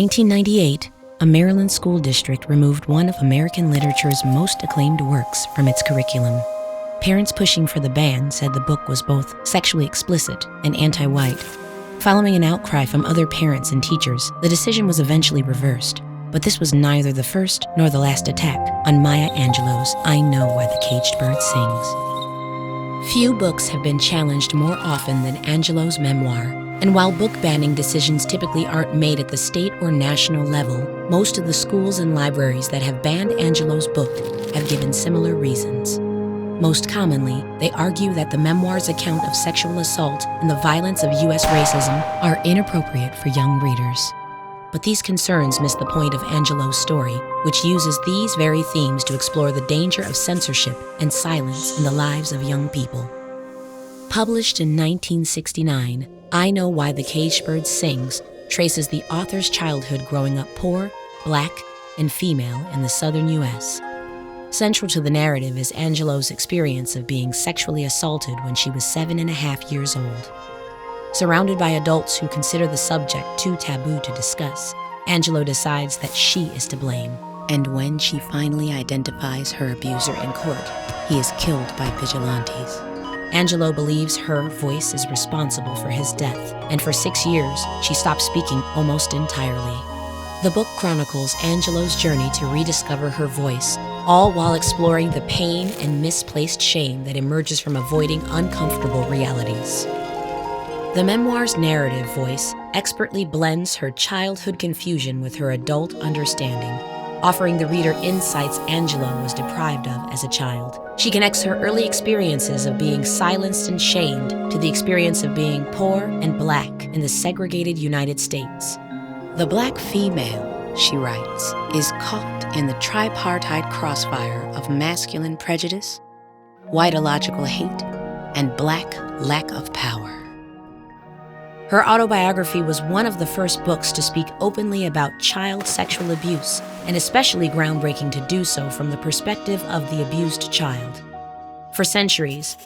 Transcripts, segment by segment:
1998, a Maryland school district removed one of American literature's most acclaimed works from its curriculum. Parents pushing for the ban said the book was both sexually explicit and anti-white. Following an outcry from other parents and teachers, the decision was eventually reversed. But this was neither the first nor the last attack on Maya Angelou's I Know Why the Caged Bird Sings. Few books have been challenged more often than Angelou's memoir, and while book banning decisions typically aren't made at the state or national level, most of the schools and libraries that have banned Angelou's book have given similar reasons. Most commonly, they argue that the memoir's account of sexual assault and the violence of U.S. racism are inappropriate for young readers. But these concerns miss the point of Angelou's story, which uses these very themes to explore the danger of censorship and silence in the lives of young people. Published in 1969, I Know Why the Caged Bird Sings traces the author's childhood growing up poor, Black, and female in the southern U.S. Central to the narrative is Angelou's experience of being sexually assaulted when she was 7.5 years old. Surrounded by adults who consider the subject too taboo to discuss, Angelou decides that she is to blame. And when she finally identifies her abuser in court, he is killed by vigilantes. Angelou believes her voice is responsible for his death, and for 6 years, she stops speaking almost entirely. The book chronicles Angelou's journey to rediscover her voice, all while exploring the pain and misplaced shame that emerges from avoiding uncomfortable realities. The memoir's narrative voice expertly blends her childhood confusion with her adult understanding, offering the reader insights Angelou was deprived of as a child. She connects her early experiences of being silenced and shamed to the experience of being poor and Black in the segregated United States. The Black female, she writes, is caught in the tripartite crossfire of masculine prejudice, whiteological hate, and Black lack of power. Her autobiography was one of the first books to speak openly about child sexual abuse, and especially groundbreaking to do so from the perspective of the abused child. For centuries,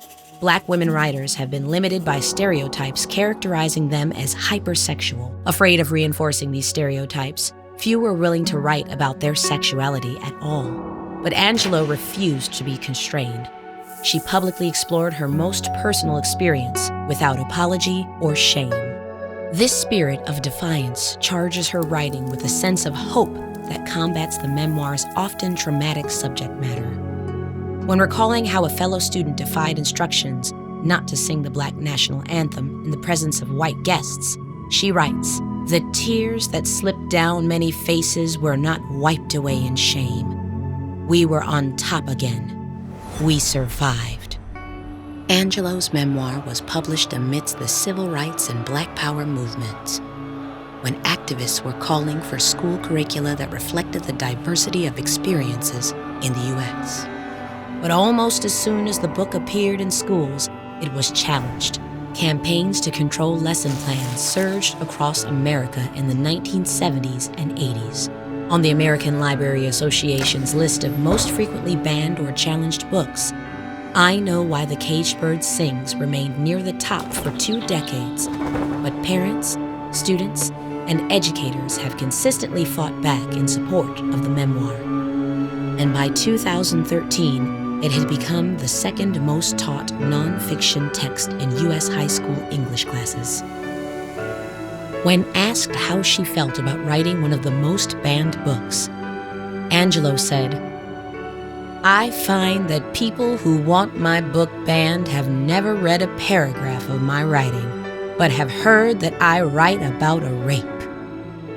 Black women writers have been limited by stereotypes characterizing them as hypersexual. Afraid of reinforcing these stereotypes, few were willing to write about their sexuality at all. But Angelou refused to be constrained. She publicly explored her most personal experience without apology or shame. This spirit of defiance charges her writing with a sense of hope that combats the memoir's often traumatic subject matter. When recalling how a fellow student defied instructions not to sing the Black national anthem in the presence of white guests, she writes, "The tears that slipped down many faces were not wiped away in shame. We were on top again. We survived." Angelou's memoir was published amidst the civil rights and Black Power movements, when activists were calling for school curricula that reflected the diversity of experiences in the U.S. But almost as soon as the book appeared in schools, it was challenged. Campaigns to control lesson plans surged across America in the 1970s and 80s. On the American Library Association's list of most frequently banned or challenged books, I Know Why the Caged Bird Sings remained near the top for 2 decades, but parents, students, and educators have consistently fought back in support of the memoir. And by 2013, it had become the second most taught nonfiction text in U.S. high school English classes. When asked how she felt about writing one of the most banned books, Angelou said, "I find that people who want my book banned have never read a paragraph of my writing, but have heard that I write about a rape.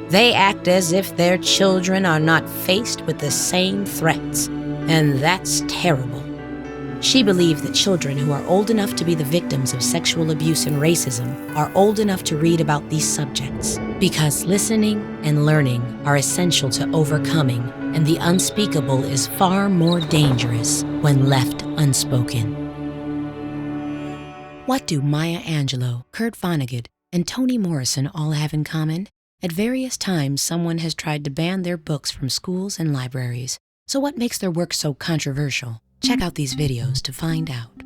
They act as if their children are not faced with the same threats, and that's terrible." She believed that children who are old enough to be the victims of sexual abuse and racism are old enough to read about these subjects, because listening and learning are essential to overcoming, and the unspeakable is far more dangerous when left unspoken. What do Maya Angelou, Kurt Vonnegut, and Toni Morrison all have in common? At various times, someone has tried to ban their books from schools and libraries. So what makes their work so controversial? Check out these videos to find out.